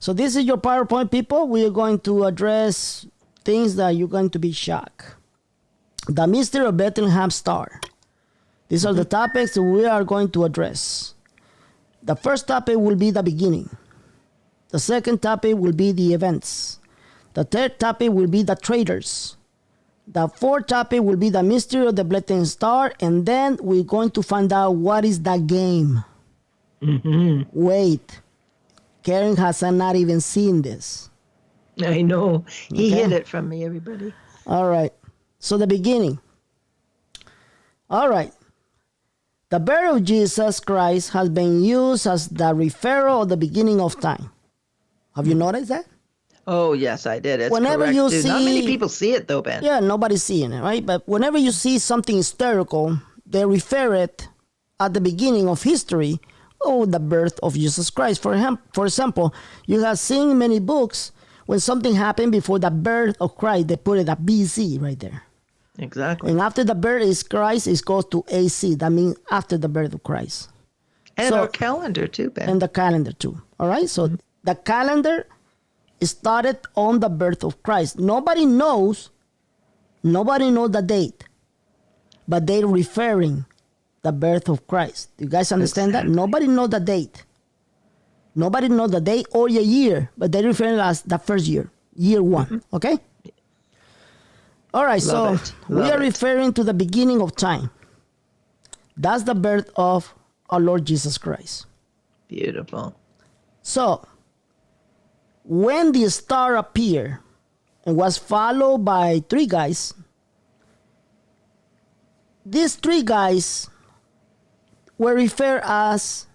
So this is your PowerPoint, people. We are going to address things that you're going to be shocked. The mystery of Bethlehem star. These are the topics we are going to address. The first topic will be the beginning. The second topic will be the events. The third topic will be the traders. The fourth topic will be the mystery of the Bethlehem star. And then we're going to find out what is the game. Wait. Karen has not even seen this. I know. He hid it from me, everybody. All right. So the beginning. All right. The birth of Jesus Christ has been used as the referral of the beginning of time. Have you noticed that? Oh, yes, I did. It's Whenever correct, you too. see... Not many people see it, though, Ben. Yeah, nobody's seeing it, right? But whenever you see something historical, they refer it at the beginning of history, the birth of Jesus Christ. For example, you have seen many books, when something happened before the birth of Christ, they put it at BC right there. Exactly. And after the birth of Christ, it goes to AC. That means after the birth of Christ. And our calendar, too, Ben. And the calendar, too. All right? So the calendar started on the birth of Christ. Nobody knows the date, but they're referring the birth of Christ. You guys understand that? Nobody knows the date. Nobody knows the date or the year, but they're referring as the first year, year one. Okay? All right, we are referring to the beginning of time. That's the birth of our Lord Jesus Christ. Beautiful. So, when the star appeared and was followed by three guys, these three guys were referred as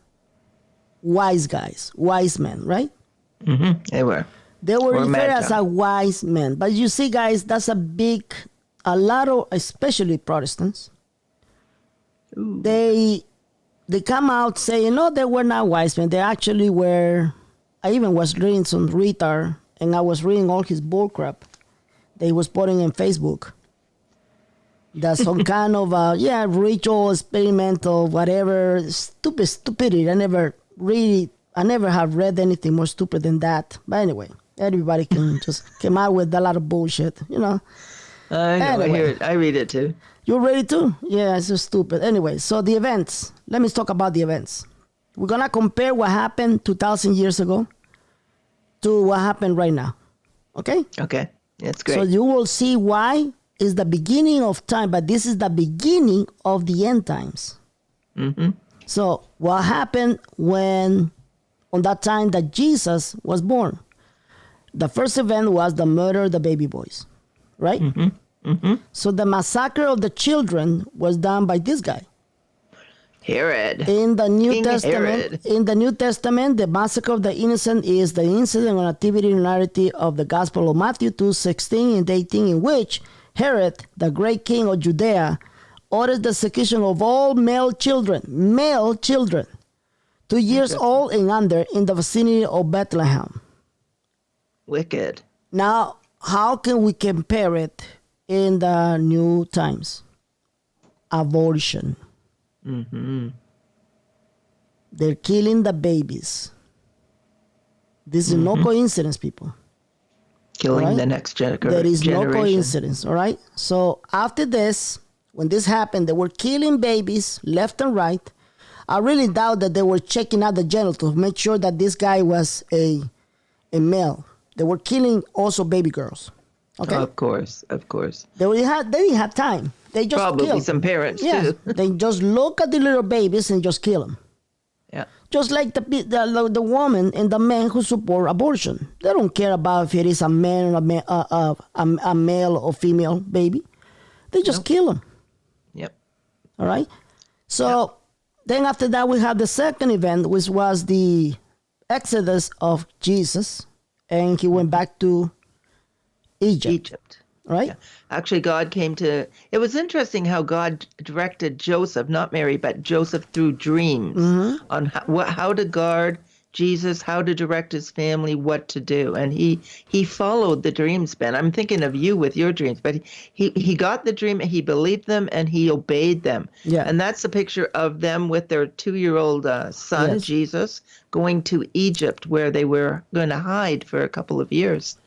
wise guys, wise men, right? They were. They were referred as a wise men. But you see, guys, that's a lot of, especially Protestants, they come out saying, no, they were not wise men. They actually were. I even was reading some retard, and I was reading all his bullcrap that he was putting in Facebook. That's some kind of, ritual, experimental, whatever, stupidity. I never have read anything more stupid than that. But anyway, everybody can just come out with a lot of bullshit, I know, anyway. I hear it. I read it too. You read it too? Yeah, it's just stupid. Anyway, so the events. Let me talk about the events. We're going to compare what happened 2,000 years ago to what happened right now. Okay? Okay. That's great. So you will see why it's the beginning of time, but this is the beginning of the end times. So what happened on that time that Jesus was born? The first event was the murder of the baby boys, right? So the massacre of the children was done by this guy. Herod. In the New King Testament, Herod. The massacre of the innocent is the incident or activity narrative of the Gospel of Matthew 2:16 and 18, in which Herod, the great king of Judea, orders the execution of all male children, 2 years old and under, in the vicinity of Bethlehem. Wicked. Now, how can we compare it in the new times? Abortion. They're killing the babies. This is no coincidence, people. Killing the next generation. There is no coincidence, all right? So after this, when this happened, they were killing babies left and right. I really doubt that they were checking out the genitals to make sure that this guy was a male. They were killing also baby girls. Okay? Of course. They didn't have time. They just Probably killed. some parents, too. They just look at the little babies and just kill them. Yeah. Just like the woman and the man who support abortion. They don't care about if it is a man or a male or female baby. They just kill them. Yep. All right? So then after that, we have the second event, which was the exodus of Jesus. And he went back to Egypt. Right? Yeah. Actually, God came to... It was interesting how God directed Joseph, not Mary, but Joseph through dreams on how to guard Jesus how to direct his family, what to do. And he followed the dreams, Ben. I'm thinking of you with your dreams, but he got the dream, he believed them, and he obeyed them. Yeah. And that's a picture of them with their 2-year-old son, Yes. Jesus, going to Egypt, where they were going to hide for a couple of years.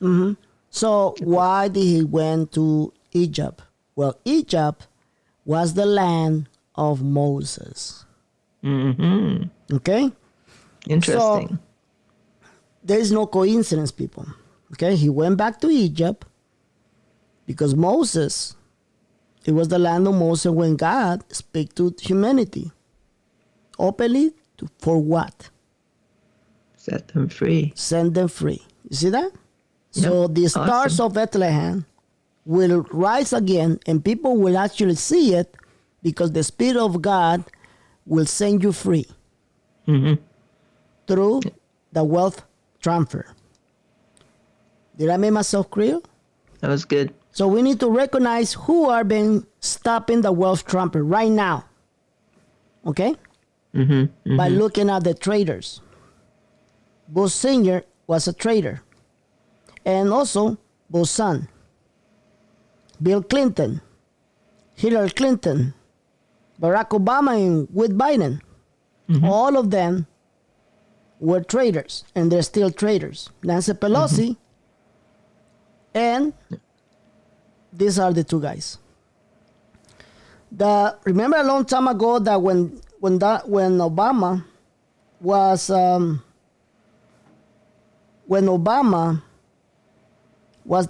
So why did he went to Egypt? Well, Egypt was the land of Moses. Okay? Interesting. So, there is no coincidence, people. Okay? He went back to Egypt because Moses, it was the land of Moses when God spoke to humanity. Openly, for what? Set them free. Send them free. You see that? Yeah, So the stars awesome. of Bethlehem will rise again, and people will actually see it because the Spirit of God will send you free through the wealth transfer. Did I make myself clear? That was good. So we need to recognize who are being stopping the wealth transfer right now. Okay? By looking at the traders. Bush Sr. was a trader. And also Bush's son. Bill Clinton. Hillary Clinton. Barack Obama and with Biden. All of them were traders, and they're still traders. Nancy Pelosi, and these are the two guys. Remember a long time ago that when Obama was the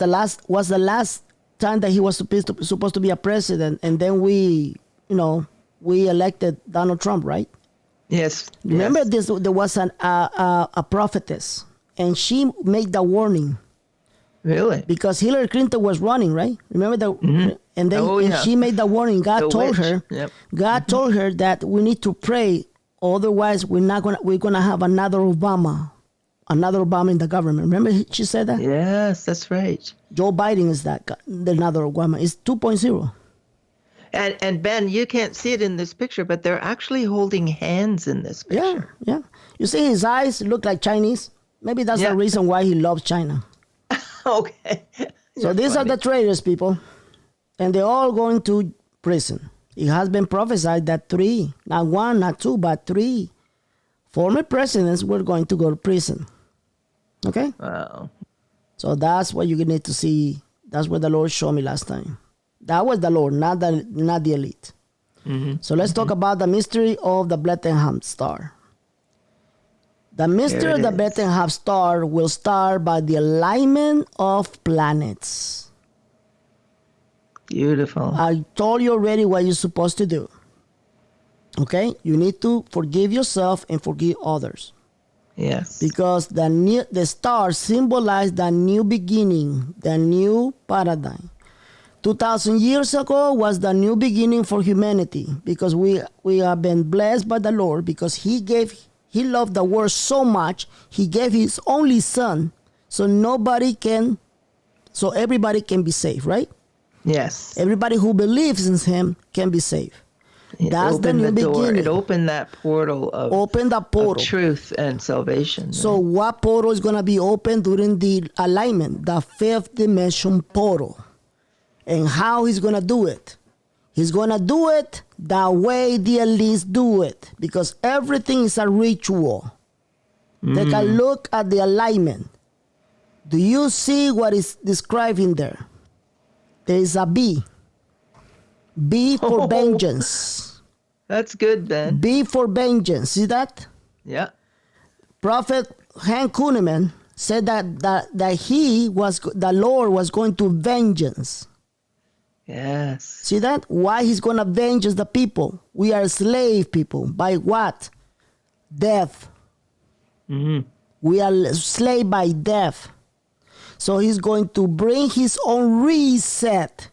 last time that he was supposed to be a president, and then we elected Donald Trump, right? Yes. Remember yes. there was a prophetess, and she made the warning Really? because Hillary Clinton was running, right? Remember that? And then Oh, and yeah. she made the warning. God The told witch. her. Yep. God told her that we need to pray, otherwise we're gonna have another Obama in the government. Remember she said that? Yes, that's right. Joe Biden is another Obama. It's 2.0. And Ben, you can't see it in this picture, but they're actually holding hands in this Yeah, picture. yeah. You see his eyes look like Chinese. Maybe that's Yeah. the reason why he loves China. Okay. So these are the traitors, people. And they're all going to prison. It has been prophesied that 3, not 1, not 2, but 3 former presidents were going to go to prison. Okay? Wow. So that's what you need to see. That's what the Lord showed me last time. That was the Lord, not the elite. So let's talk about the mystery of the Bethlehem star. The mystery of the Bethlehem star will start by the alignment of planets. Beautiful. I told you already what you're supposed to do. Okay? You need to forgive yourself and forgive others. Yes. Because the stars symbolize the new beginning, the new paradigm. 2,000 years ago was the new beginning for humanity, because we have been blessed by the Lord, because He loved the world so much, He gave His only Son, so everybody can be saved, right? Yes. Everybody who believes in Him can be saved. That's the new beginning. It opened that portal of, Open the portal. of truth and salvation. So what portal is going to be open during the alignment? The 5th dimension portal. And how He's going to do it? He's going to do it the way the elites do it, because everything is a ritual. Take a look at the alignment. Do you see what is described in there? There is a B. B for vengeance. That's good, Ben. B for vengeance. See that? Yeah. Prophet Hank Kuhneman said that the Lord was going to vengeance. Yes. See that? Why He's going to vengeance the people? We are slave people. By what? Death. We are slave by death. So He's going to bring His own reset.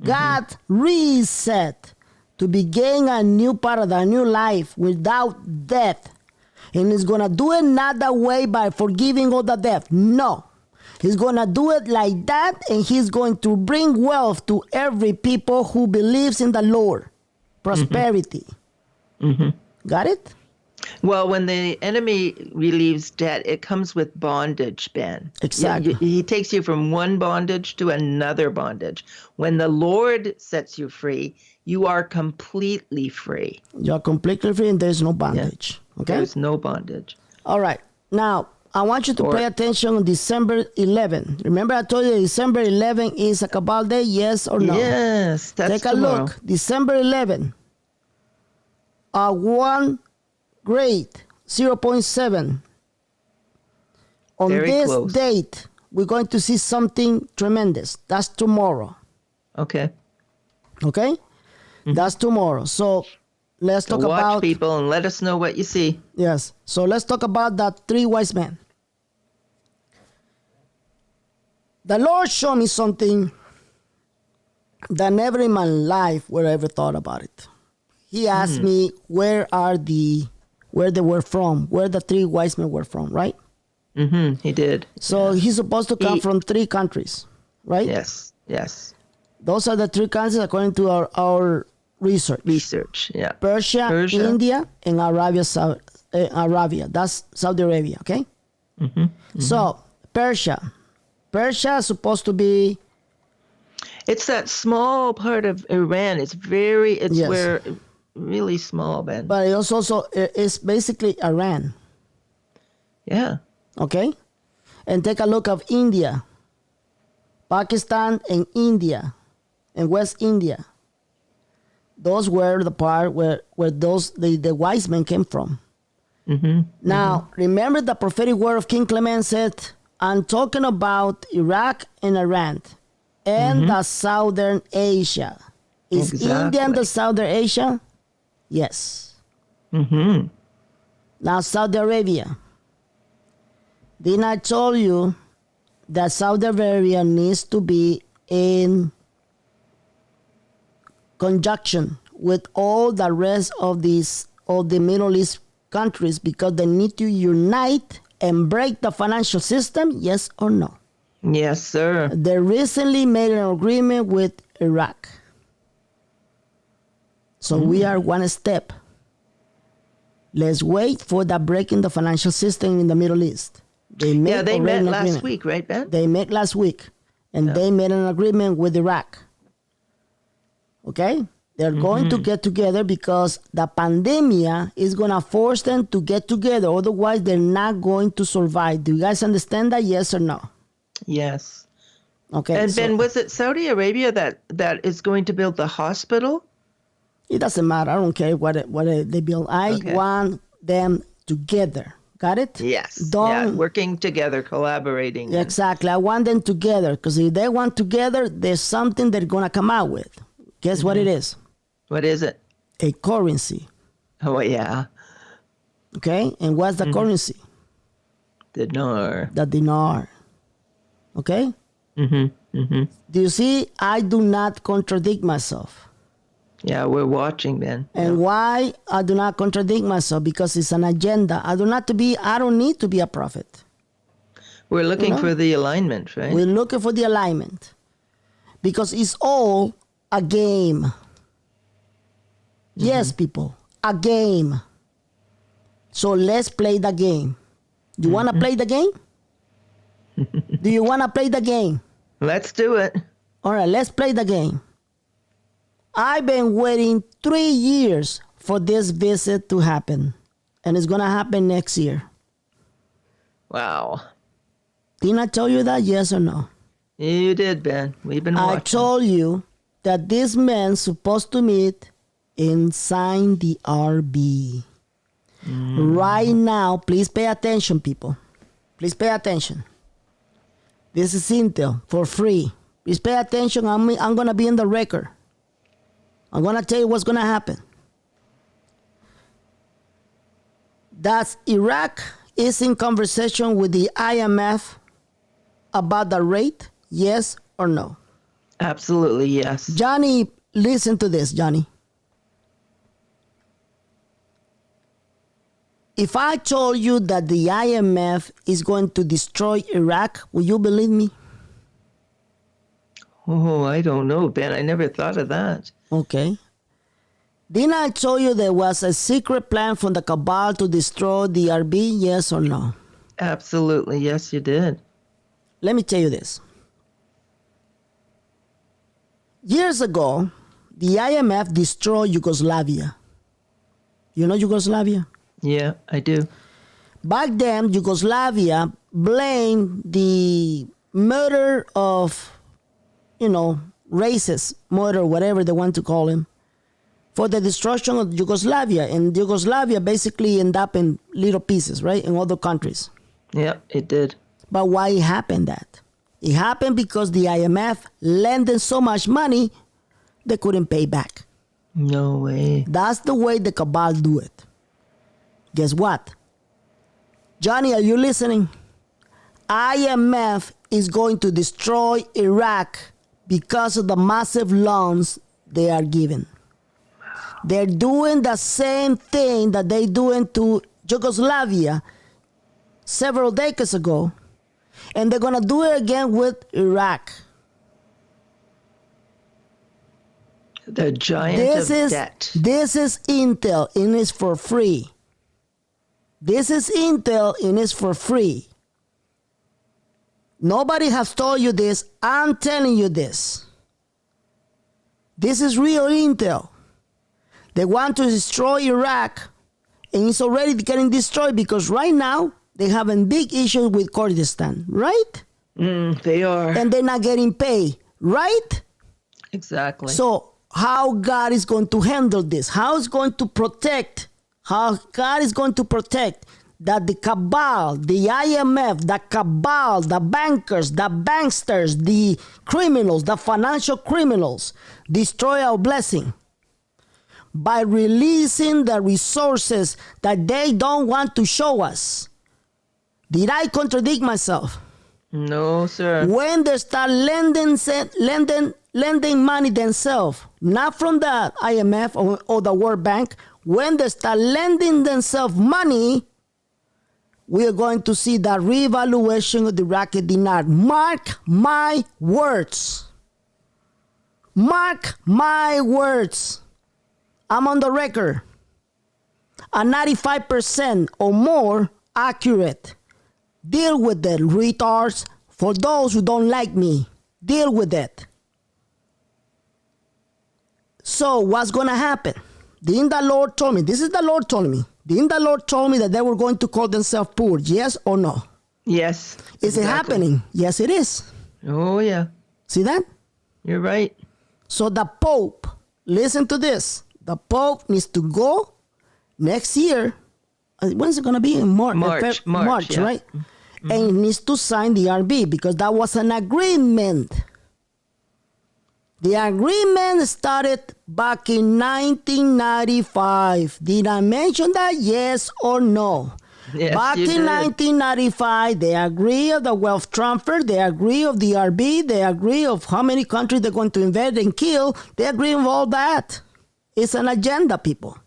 God reset to begin a new paradigm, a new life without death. And He's going to do it not that way by forgiving all the death. No. He's going to do it like that, and He's going to bring wealth to every people who believes in the Lord. Prosperity. Got it? Well, when the enemy relieves debt, it comes with bondage, Ben. Exactly. He takes you from one bondage to another bondage. When the Lord sets you free, you are completely free. You're completely free and there's no bondage. Okay? There's no bondage. All right. Now, I want you to pay attention on December 11. Remember I told you December 11 is a Cabal Day, yes or no? Yes, that's Take a tomorrow. look. December 11. 1 grade, 0.7. On Very this close. date, we're going to see something tremendous. That's tomorrow. Okay. Okay? That's tomorrow. So let's So talk watch, about people, and let us know what you see. yes. So let's talk about that 3 wise men. The Lord showed me something that never in my life would I ever thought about it. He asked me where they were from, where the 3 wise men were from, right? Mm-hmm. He did. So he's supposed to come from 3 countries, right? Yes. Yes. Those are the 3 countries according to our research. Research. Yeah. Persia, India, and Arabia. That's Saudi Arabia, okay? So, Persia is supposed to be... It's that small part of Iran. It's Yes. where really small, Ben. But it's basically Iran, Yeah. okay? And take a look of India, Pakistan, and India, and West India. Those were the part where the wise men came from. Now, remember the prophetic word of King Clement said, I'm talking about Iraq and Iran and the Southern Asia. Is India in the Southern Asia? Yes. Now, Saudi Arabia. Didn't I tell you that Saudi Arabia needs to be in conjunction with all the rest of the Middle East countries because they need to unite and break the financial system, yes or no? Yes, sir. They recently made an agreement with Iraq. So we are one step. Let's wait for the breaking the financial system in the Middle East. They Met an last agreement. week, right, Ben? They met last week, and they made an agreement with Iraq. Okay? They're going to get together because the pandemic is going to force them to get together. Otherwise, they're not going to survive. Do you guys understand that? Yes or no? Yes. Okay. And so Ben, was it Saudi Arabia that is going to build the hospital? it doesn't matter. I don't care what they build. I want them together. Got it? Yes. Yeah, working together, collaborating. Exactly. I want them together because if they want together, there's something they're going to come out with. Guess what it is? What is it? A currency. Oh, yeah. Okay? And what's the currency? The dinar. The dinar. Okay? Do you see? I do not contradict myself. Yeah, we're watching, Ben. And why I do not contradict myself? Because it's an agenda. I don't need to be a prophet. We're looking for the alignment, right? We're looking for the alignment. Because it's all a game. Yes, people, a game. So let's play the game. Do you want to play the game? Do you want to play the game? Let's do it. All right, let's play the game. I've been waiting 3 years for this visit to happen. And it's going to happen next year. Wow. Didn't I tell you that? Yes or no? You did, Ben. We've been watching. I told you that this man's supposed to meet inside the RB. Right now, please pay attention, people. Please pay attention. This is Intel for free. Please pay attention. I'm going to be in the record. I'm going to tell you what's going to happen. That Iraq is in conversation with the IMF about the rate, yes or no? Absolutely, yes. Johnny, listen to this, Johnny. If I told you that the IMF is going to destroy Iraq, will you believe me? Oh, I don't know, Ben. I never thought of that. Okay. Didn't I tell you there was a secret plan from the cabal to destroy the RB? Yes or no? Absolutely. Yes, you did. Let me tell you this. Years ago, the IMF destroyed Yugoslavia. You know Yugoslavia? Yeah, I do. Back then, Yugoslavia blamed the murder of, racists, murder, whatever they want to call him, for the destruction of Yugoslavia. And Yugoslavia basically ended up in little pieces, right, in other countries. Yeah, it did. But why happened that? It happened because the IMF lent them so much money, they couldn't pay back. No way. That's the way the cabal do it. Guess what? Johnny, are you listening? IMF is going to destroy Iraq because of the massive loans they are giving. They're doing the same thing that they doing to Yugoslavia several decades ago, and they're going to do it again with Iraq. The giant of debt. This is intel, and it's for free. This is intel, and it's for free. Nobody has told you this. I'm telling you this. This is real intel. They want to destroy Iraq, and it's already getting destroyed because right now they have a big issue with Kurdistan, right? They are. And they're not getting paid, right? Exactly. So how God is going to handle this? How is going to protect? How God is going to protect that the cabal, the IMF, the cabal, the bankers, the banksters, the criminals, the financial criminals destroy our blessing by releasing the resources that they don't want to show us. Did I contradict myself? No, sir. When they start lending money themselves, not from the IMF or the World Bank, when they start lending themselves money, we are going to see the revaluation of the Iraqi dinar. Mark my words. Mark my words. I'm on the record. A 95% or more accurate. Deal with it, retards. For those who don't like me, deal with it. So what's going to happen? Didn't the Lord told me? This is the Lord told me. Didn't the Lord told me that they were going to call themselves poor? Yes or no? Yes. Is it happening? Yes, it is. Oh, yeah. See that? You're right. So the Pope, listen to this. The Pope needs to go next year. When's it going to be? In March, yeah. Right? And he needs to sign the RB because that was an agreement. The agreement started back in 1995. Did I mention that? Yes or no? Yes, back you in did. 1995, they agree of the wealth transfer. They agree of the RB. They agree of how many countries they're going to invade and kill. They agree on all that. It's an agenda, people.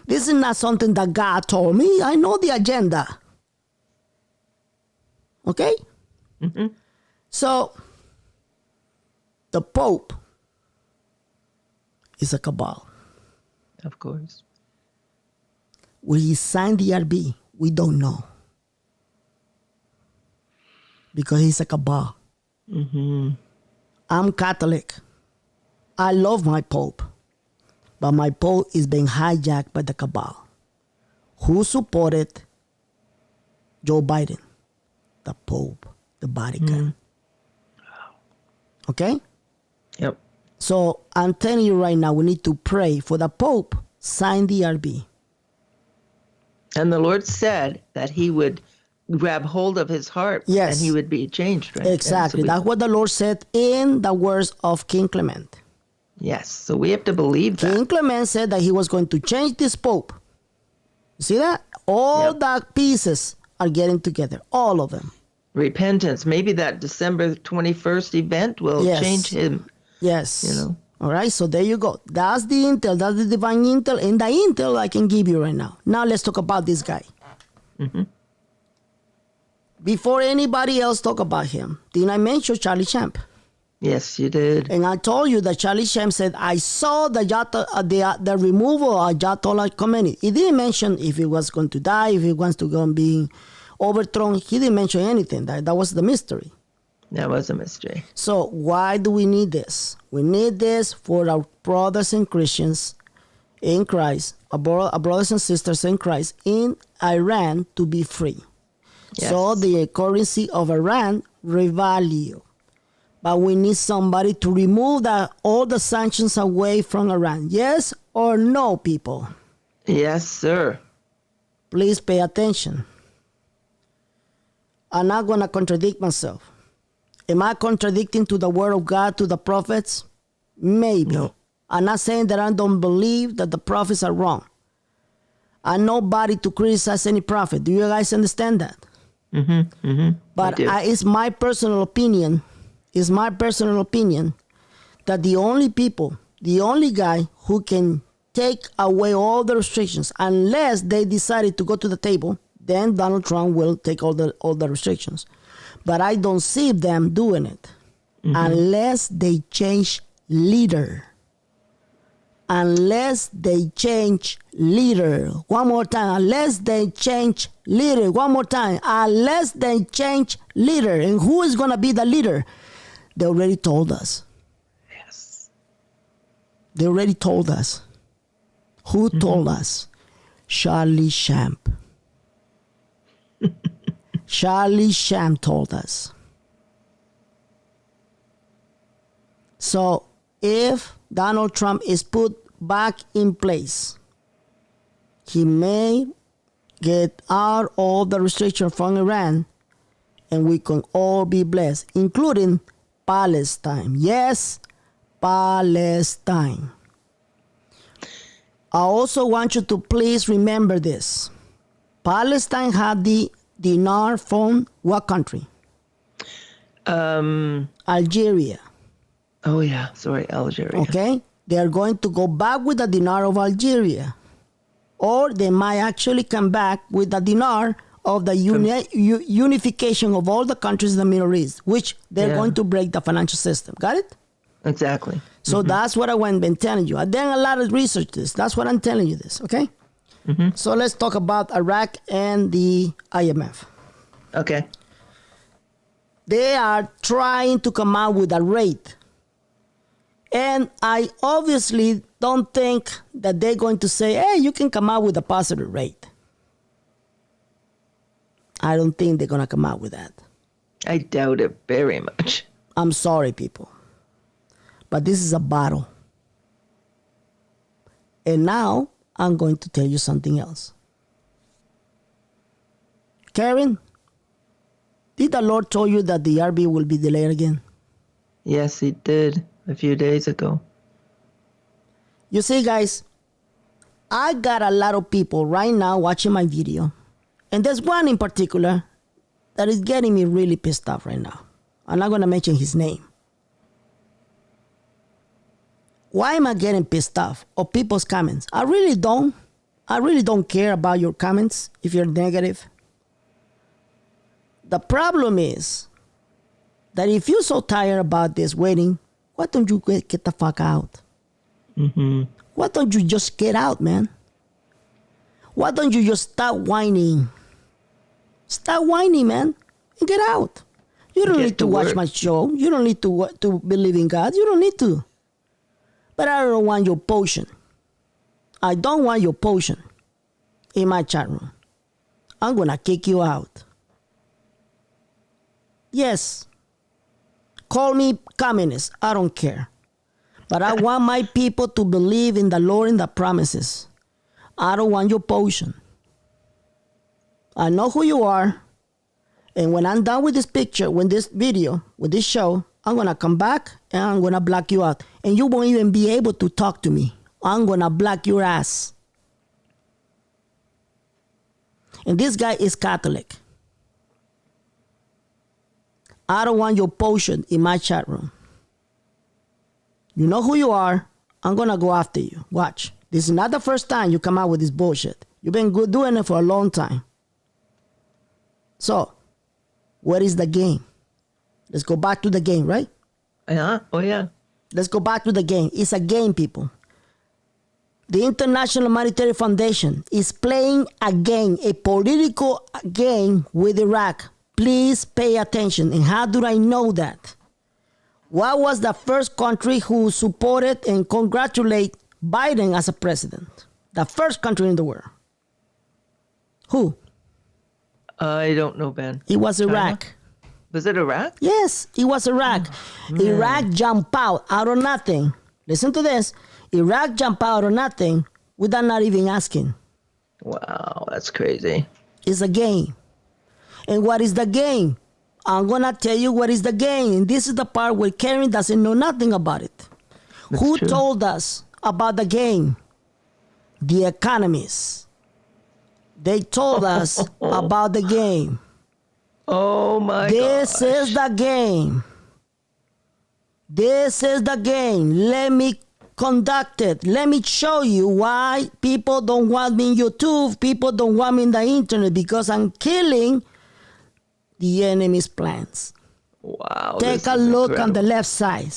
This is not something that God told me. I know the agenda. Okay? Mm-hmm. So, the Pope is a cabal. Of course. Will he sign the RB? We don't know. Because he's a cabal. Mm-hmm. I'm Catholic. I love my Pope. But my Pope is being hijacked by the cabal. Who supported Joe Biden? The Pope, the Vatican. Okay? Yep. So I'm telling you right now, we need to pray for the Pope, sign the RB. And the Lord said that he would grab hold of his heart. Yes. And he would be changed, right? Exactly. And so That's what the Lord said in the words of King Clement. yes. So we have to believe that. King Clement said that he was going to change this Pope. You see that? All the pieces are getting together. All of them. Repentance. Maybe that December 21st event will change him. Yes. You know. All right. So there you go. That's the intel. That's the divine intel. And the intel I can give you right now. Now let's talk about this guy. Mm-hmm. Before anybody else talk about him, didn't I mention Charlie Champ? Yes, you did. And I told you that Charlie Shem said, I saw the removal of Ayatollah Khomeini. He didn't mention if he was going to die, if he wants to go and be overthrown. He didn't mention anything. That was the mystery. That was a mystery. So why do we need this? We need this for our brothers and Christians in Christ, our brothers and sisters in Christ in Iran to be free. Yes. So the currency of Iran revalue. But we need somebody to remove all the sanctions away from Iran. Yes or no, people? Yes, sir. Please pay attention. I'm not going to contradict myself. Am I contradicting to the word of God, to the prophets? Maybe. No. I'm not saying that I don't believe that the prophets are wrong. I'm nobody to criticize any prophet. Do you guys understand that? Mm-hmm. Mm-hmm. But it's my personal opinion. It's my personal opinion that the only guy who can take away all the restrictions, unless they decided to go to the table, then Donald Trump will take all the restrictions. But I don't see them doing it unless they change leader. Unless they change leader. One more time. Unless they change leader. One more time. Unless they change leader. And who is going to be the leader? They already told us. Yes. They already told us. Who told us? Charlie Shamp. Charlie Shamp told us. So if Donald Trump is put back in place, he may get out all the restrictions from Iran, and we can all be blessed, including Palestine. Yes, Palestine. I also want you to please remember this. Palestine had the dinar from what country? Algeria. Oh, yeah. Sorry, Algeria. Okay? They are going to go back with the dinar of Algeria. Or they might actually come back with the dinar of the unification of all the countries in the Middle East, which they're going to break the financial system. Got it? Exactly. So that's what I've been telling you. I've done a lot of research this. That's what I'm telling you this, okay? So let's talk about Iraq and the IMF. Okay. They are trying to come out with a rate. And I obviously don't think that they're going to say, hey, you can come out with a positive rate. I don't think they're going to come out with that. I doubt it very much. I'm sorry, people. But this is a battle. And now I'm going to tell you something else. Karen, did the Lord tell you that the RB will be delayed again? Yes, he did a few days ago. You see, guys, I got a lot of people right now watching my video. And there's one in particular that is getting me really pissed off right now. I'm not going to mention his name. Why am I getting pissed off of people's comments? I really don't care about your comments if you're negative. The problem is that if you're so tired about this waiting, why don't you get the fuck out? Why don't you just get out, man? Why don't you just stop whining? Stop whining, man, and get out. You don't need to watch my show. You don't need to believe in God. You don't need to. But I don't want your potion. I don't want your potion in my chat room. I'm going to kick you out. Yes. Call me communist. I don't care. But I want my people to believe in the Lord and the promises. I don't want your potion. I know who you are. And when I'm done with this picture, with this video, with this show, I'm going to come back and I'm going to block you out. And you won't even be able to talk to me. I'm going to block your ass. And this guy is Catholic. I don't want your potion in my chat room. You know who you are. I'm going to go after you. Watch. This is not the first time you come out with this bullshit. You've been doing it for a long time. So, what is the game? Let's go back to the game, right? Yeah. Oh, yeah. Let's go back to the game. It's a game, people. The International Monetary Foundation is playing a game, a political game with Iraq. Please pay attention. And how do I know that? What was the first country who supported and congratulated Biden as a president? The first country in the world. Who? I don't know, Ben. It was Iraq. China? Was it Iraq? Yes, it was Iraq. Iraq jumped out of nothing. Listen to this. Iraq jumped out of nothing without not even asking. Wow, that's crazy. It's a game. And what is the game? I'm going to tell you what is the game. And this is the part where Karen doesn't know nothing about it. That's Who true. told us about the game? The economists. They told us about the game. Oh, my God. This is the game. This is the game. Let me conduct it. Let me show you why people don't want me in YouTube. People don't want me in the internet because I'm killing the enemy's plans. Wow. Take a look on the left side.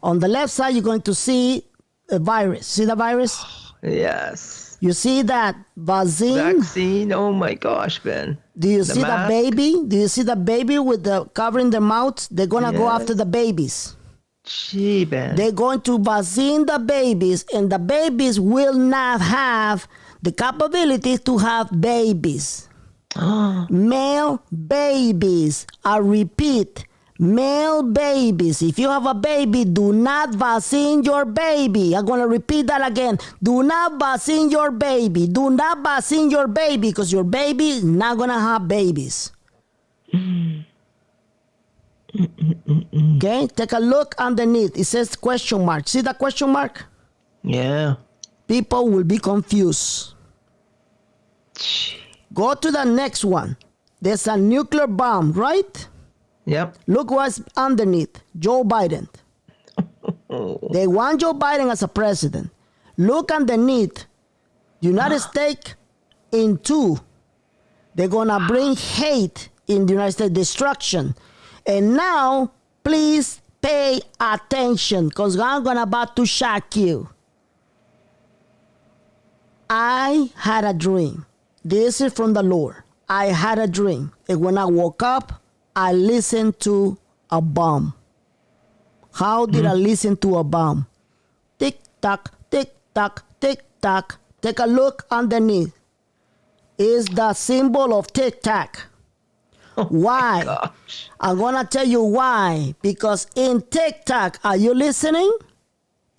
On the left side, you're going to see a virus. See the virus? Yes. You see that vaccine? Vaccine. Oh, my gosh, Ben. Do you see the mask? baby? Do you see the baby with the covering their mouth? They're going to go Yes. after the babies. Gee, Ben. They're going to vaccine the babies, and the babies will not have the capability to have babies. Male babies. I repeat, male babies. If you have a baby, do not vaccine your baby. I'm going to repeat that again. Do not vaccine your baby. Do not vaccine your baby because your baby is not going to have babies. Okay, take a look underneath. It says question mark. See the question mark? Yeah. People will be confused. Go to the next one. There's a nuclear bomb, right? Yep. Look what's underneath. Joe Biden. They want Joe Biden as a president. Look underneath. United States in two. They're going to bring hate in the United States, destruction. And now, please pay attention because I'm about to shock you. I had a dream. This is from the Lord. I had a dream. And when I woke up, I listened to a bomb. How did I listen to a bomb? Tick tock, tick tock, tick tock. Take a look underneath. Is the symbol of tick tock. Why? Gosh. I'm going to tell you why. Because in TikTok, are you listening?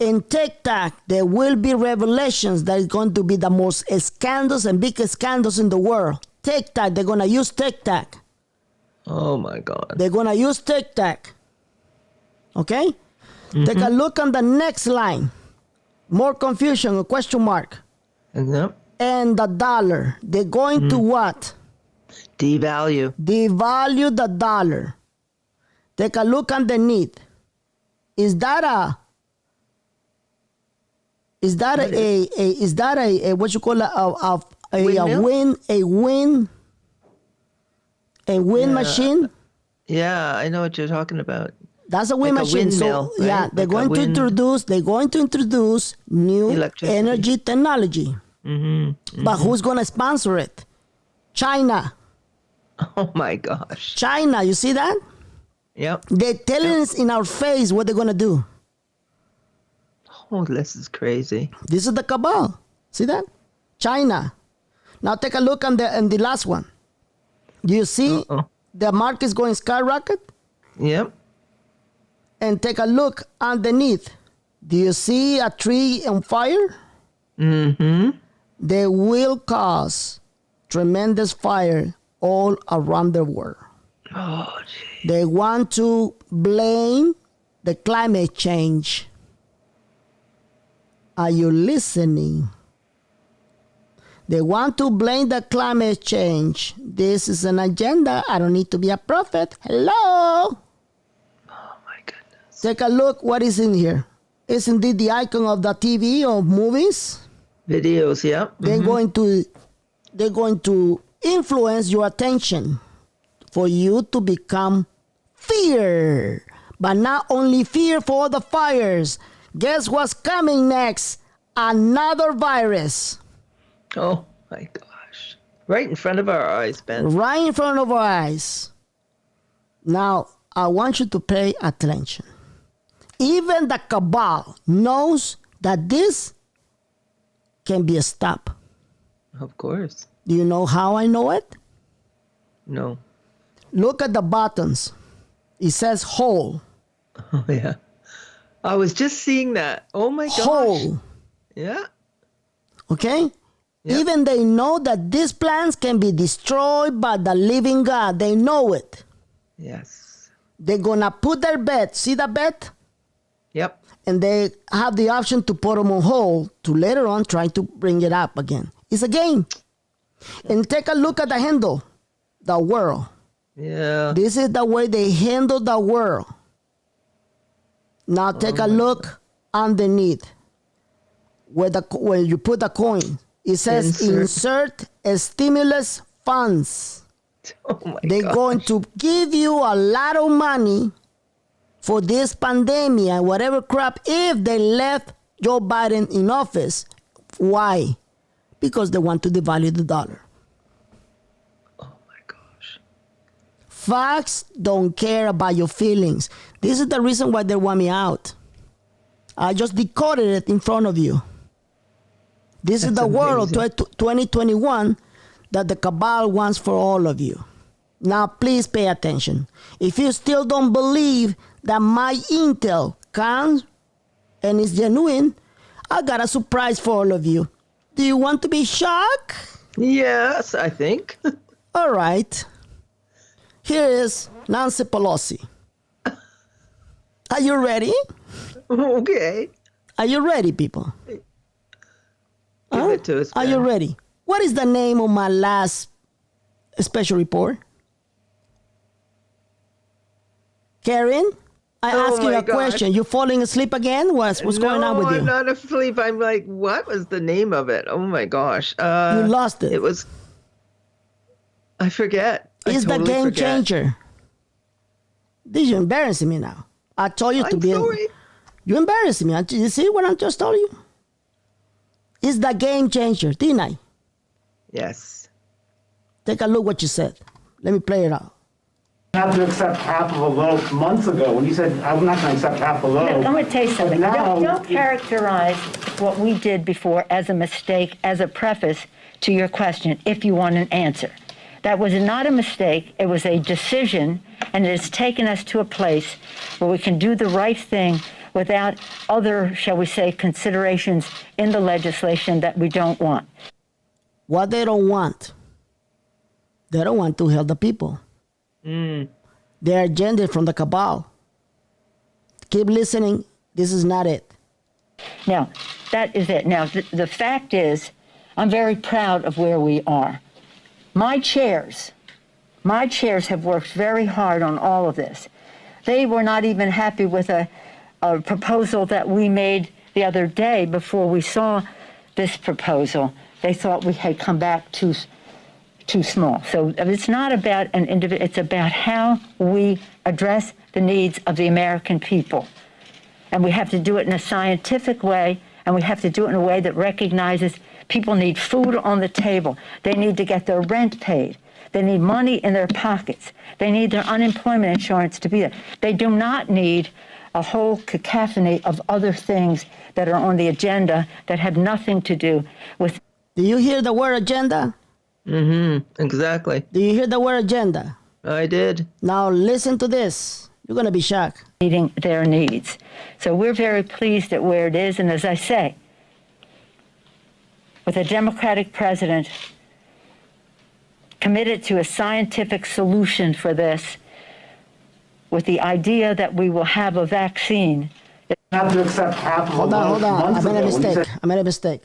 In TikTok, there will be revelations that is going to be the most scandals and biggest scandals in the world. TikTok, they're going to use TikTok. Oh, my God. They're going to use TikTok. Okay? Take a look on the next line. More confusion, a question mark. Yep. And the dollar. They're going to what? Devalue. Devalue the dollar. Take a look underneath. Is that a what you call a wind machine? Yeah, I know what you're talking about. That's a wind Like a machine. windmill, So yeah, right? they're Like a going to introduce new Electricity. energy technology. But who's going to sponsor it? China. Oh, my gosh. China, you see that? Yep. They're telling us in our face what they're going to do. Oh, this is crazy. This is the cabal. See that? China. Now take a look on the last one. Do you see the market is going skyrocket? Yep. And take a look underneath. Do you see a tree on fire? Mm-hmm. They will cause tremendous fire all around the world. Oh, gee. They want to blame the climate change. Are you listening? They want to blame the climate change. This is an agenda. I don't need to be a prophet. Hello? Oh, my goodness. Take a look what is in here. It's indeed the icon of the TV or movies. Videos, yep. They're going to influence your attention for you to become fear. But not only fear for the fires. Guess what's coming next? Another virus. Oh my gosh. Right in front of our eyes, Ben. Right in front of our eyes. Now, I want you to pay attention. Even the cabal knows that this can be stopped. Of course. Do you know how I know it? No. Look at the buttons. It says whole. Oh, yeah. I was just seeing that. Oh, my gosh. Whole. Yeah. Okay? Yeah. Even they know that these plants can be destroyed by the living God. They know it. Yes. They're going to put their bet. See the bet? Yep. And they have the option to put them on hold to later on try to bring it up again. It's a game. And take a look at the handle. The world. Yeah. This is the way they handle the world. Now take a look underneath where you put the coin. It says insert stimulus funds. Oh my They're gosh. going to give you a lot of money for this pandemic and whatever crap if they left Joe Biden in office. Why? Because they want to devalue the dollar. Oh my gosh. Facts don't care about your feelings. This is the reason why they want me out. I just decoded it in front of you. This is the world 2021 that the cabal wants for all of you. Now, please pay attention. If you still don't believe that my intel comes and is genuine, I got a surprise for all of you. Do you want to be shocked? Yes, I think. All right. Here is Nancy Pelosi. Are you ready? Okay. Are you ready, people? Give it to us, Are you Ben. ready? What is the name of my last special report? Karen, I asked you my a gosh. question. You falling asleep again? What's going on with you? I'm not asleep. I'm like, what was the name of it? Oh my gosh. You lost it. It was, I forget. It's the game changer. This you embarrassing me now. I told you to I'm be. sorry. You embarrassing me. You see what I just told you? It's the game changer, didn't I? Yes. Take a look what you said. Let me play it out. Have to accept half of a loaf months ago when you said, I'm not going to accept half a loaf. Look, I'm going to tell you something. Now- Don't characterize what we did before as a mistake, as a preface to your question, if you want an answer. That was not a mistake. It was a decision, and it has taken us to a place where we can do the right thing without other, shall we say, considerations in the legislation that we don't want. What they don't want to help the people. Their agenda from the cabal. Keep listening. This is not it. Now, that is it. Now, the fact is, I'm very proud of where we are. My chairs have worked very hard on all of this. They were not even happy with a proposal that we made the other day before we saw this proposal. They thought we had come back too small. So it's not about an individual, it's about how we address the needs of the American people. And we have to do it in a scientific way, and we have to do it in a way that recognizes people need food on the table. They need to get their rent paid. They need money in their pockets. They need their unemployment insurance to be there. They do not need a whole cacophony of other things that are on the agenda that have nothing to do with. Do you hear the word agenda? Exactly. Do you hear the word agenda? I did. Now listen to this. You're going to be shocked. Meeting their needs. So we're very pleased at where it is. And as I say, with a Democratic president committed to a scientific solution for this, with the idea that we will have a vaccine. Have to accept half of a Hold loaf on. I months made a ago when you mistake. said, I made a mistake.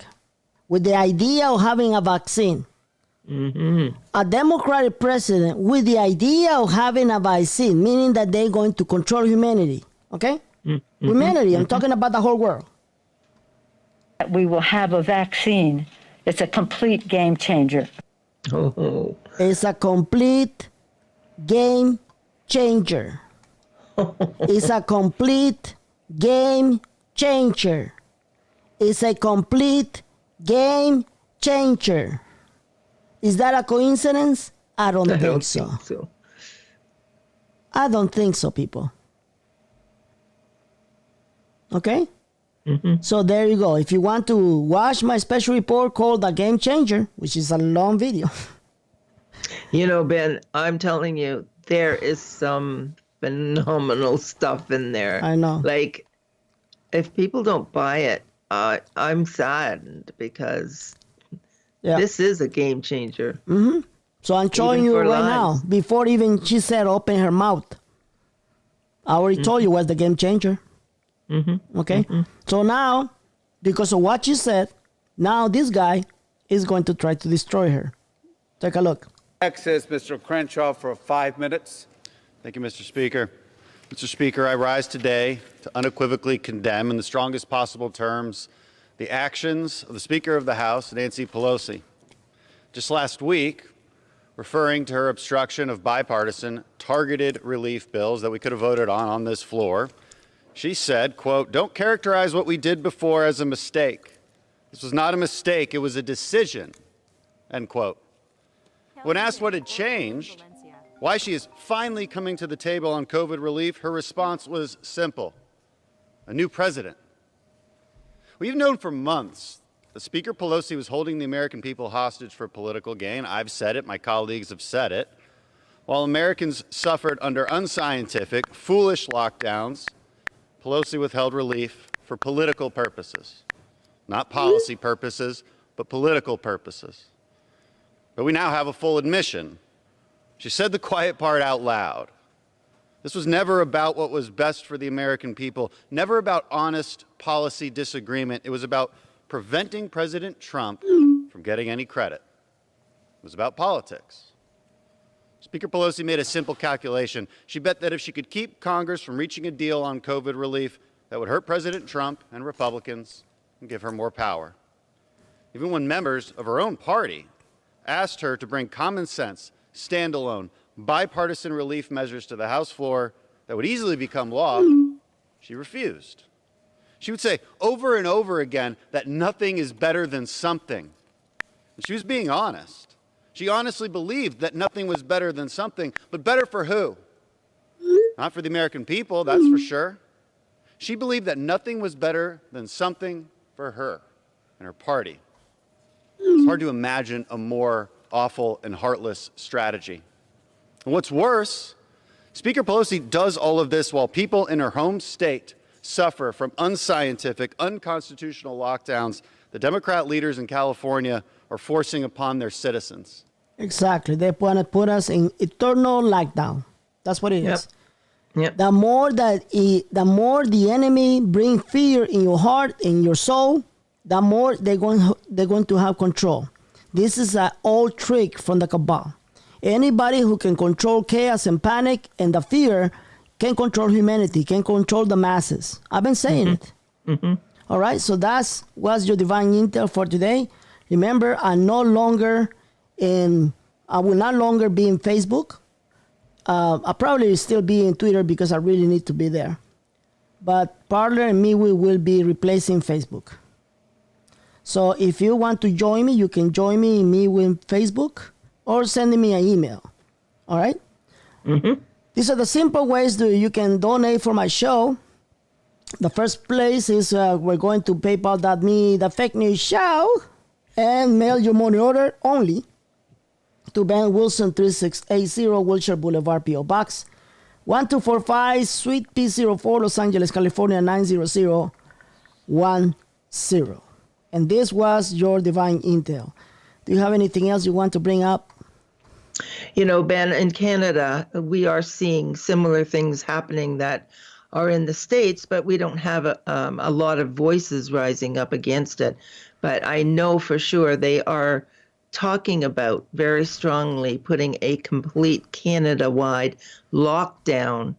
With the idea of having a vaccine, a Democratic president with the idea of having a vaccine, meaning that they're going to control humanity, okay? Humanity, I'm talking about the whole world. That we will have a vaccine. It's a complete game changer. Oh. It's a complete game changer. It's a complete game changer. It's a complete game changer. Is that a coincidence? I don't think so. I don't think so, people. Okay? So there you go. If you want to watch my special report called The Game Changer, which is a long video. You know, Ben, I'm telling you, there is some phenomenal stuff in there. I know. Like, if people don't buy it, I'm saddened because this is a game changer. So I'm showing you right now, before even she said open her mouth. I already told you what's the game changer. Okay? So now, because of what she said, now this guy is going to try to destroy her. Take a look. Next is Mr. Crenshaw for 5 minutes. Thank you, Mr. Speaker. Mr. Speaker, I rise today to unequivocally condemn in the strongest possible terms the actions of the Speaker of the House, Nancy Pelosi. Just last week, referring to her obstruction of bipartisan targeted relief bills that we could have voted on this floor, she said, quote, "Don't characterize what we did before as a mistake. This was not a mistake, it was a decision," end quote. When asked what had changed, why she is finally coming to the table on COVID relief, her response was simple: a new president. We've known for months that Speaker Pelosi was holding the American people hostage for political gain. I've said it, my colleagues have said it. While Americans suffered under unscientific, foolish lockdowns, Pelosi withheld relief for political purposes. Not policy purposes, but political purposes. But we now have a full admission. She said the quiet part out loud. This was never about what was best for the American people, never about honest policy disagreement. It was about preventing President Trump from getting any credit. It was about politics. Speaker Pelosi made a simple calculation. She bet that if she could keep Congress from reaching a deal on COVID relief, that would hurt President Trump and Republicans and give her more power. Even when members of her own party asked her to bring common sense, standalone, bipartisan relief measures to the House floor that would easily become law, she refused. She would say over and over again that nothing is better than something. And she was being honest. She honestly believed that nothing was better than something, but better for who? Not for the American people, that's for sure. She believed that nothing was better than something for her and her party. It's hard to imagine a more awful and heartless strategy. And what's worse, Speaker Pelosi does all of this while people in her home state suffer from unscientific, unconstitutional lockdowns the Democrat leaders in California are forcing upon their citizens. Exactly. They want to put us in eternal lockdown. That's what it is. Yep. The more the enemy bring fear in your heart, in your soul, the more they're going to have control. This is an old trick from the cabal. Anybody who can control chaos and panic and the fear can control humanity, can control the masses. I've been saying it. All right, so that was your divine intel for today. Remember, I will no longer be in Facebook. I'll probably still be in Twitter because I really need to be there. But Parler and me, we will be replacing Facebook. So if you want to join me, you can join me with Facebook or send me an email. All right? These are the simple ways that you can donate for my show. The first place is we're going to paypal.me, the fake news show, and mail your money order only to Ben Wilson 3680 Wilshire Boulevard, P.O. Box 1245, Suite P04, Los Angeles, California 90010. And this was your divine intel. Do you have anything else you want to bring up? You know, Ben, in Canada, we are seeing similar things happening that are in the States, but we don't have a lot of voices rising up against it. But I know for sure they are talking about very strongly putting a complete Canada-wide lockdown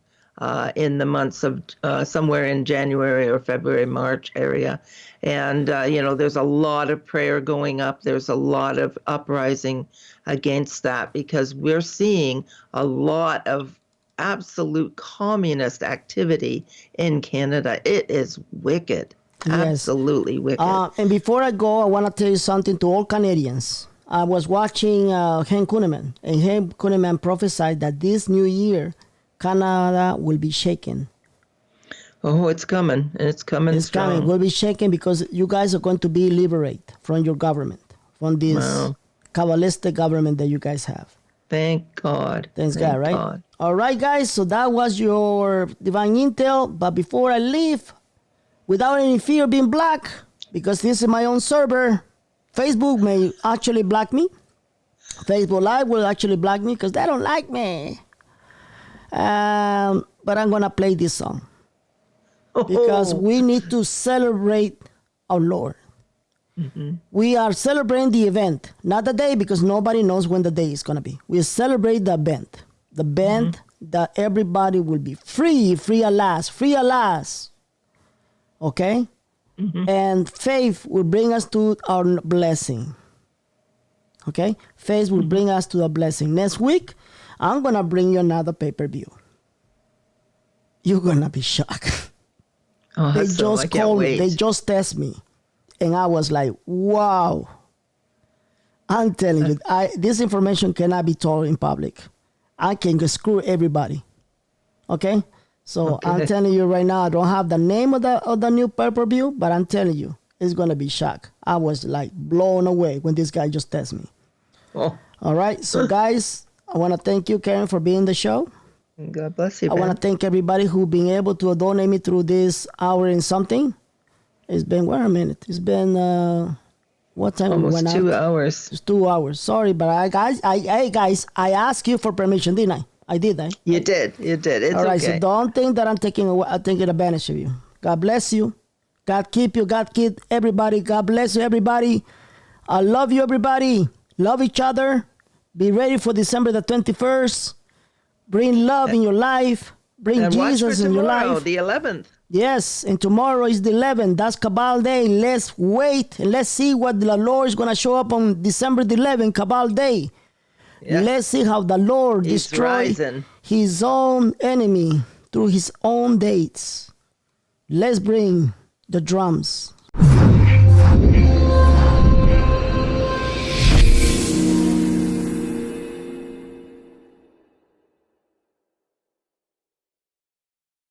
in the months of somewhere in January or February, March area. And, there's a lot of prayer going up. There's a lot of uprising against that because we're seeing a lot of absolute communist activity in Canada. It is wicked. Yes. Absolutely wicked. And before I go, I want to tell you something to all Canadians. I was watching Henk Kuneman, and Henk Kuneman prophesied that this new year, Canada will be shaken. Oh, it's coming. It's coming. It's strong. coming. We'll be shaken because you guys are going to be liberated from your government, from this Kabbalistic government that you guys have. Thank God. Thanks God, right? God. All right, guys. So that was your divine intel. But before I leave, without any fear of being black, because this is my own server, Facebook may actually block me. Facebook Live will actually block me because they don't like me. But I'm going to play this song. Because we need to celebrate our Lord. Mm-hmm. We are celebrating the event, not the day, because nobody knows when the day is going to be. We celebrate the event. The event that everybody will be free at last. Okay? Mm-hmm. And faith will bring us to our blessing. Okay? Faith will bring us to a blessing. Next week, I'm going to bring you another pay-per-view. You're going to be shocked. Oh, they just called me. They just test me. And I was like, wow. I'm telling you, this information cannot be told in public. I can screw everybody. Okay? So I'm telling you right now, I don't have the name of the new pay-per-view, but I'm telling you, it's going to be shock. I was like blown away when this guy just tested me. Oh. All right? So guys, I want to thank you, Karen, for being on the show. God bless you, I want to thank everybody who been able to donate me through this hour and something. It's been, wait a minute. It's been, what time? Almost 2 hours. It's 2 hours. Sorry, but I asked you for permission, didn't I? I did, eh? You did. It's all right, okay. so don't think that I'm taking advantage of you. God bless you. God keep you. God keep everybody. God bless you, everybody. I love you, everybody. Love each other. Be ready for December the 21st. Bring love in your life. Bring and Jesus in your life. The 11th. Yes, and tomorrow is the 11th. That's Cabal Day. Let's wait and let's see what the Lord is going to show up on December the 11th, Cabal Day. Yes. Let's see how the Lord destroys his own enemy through his own dates. Let's bring the drums.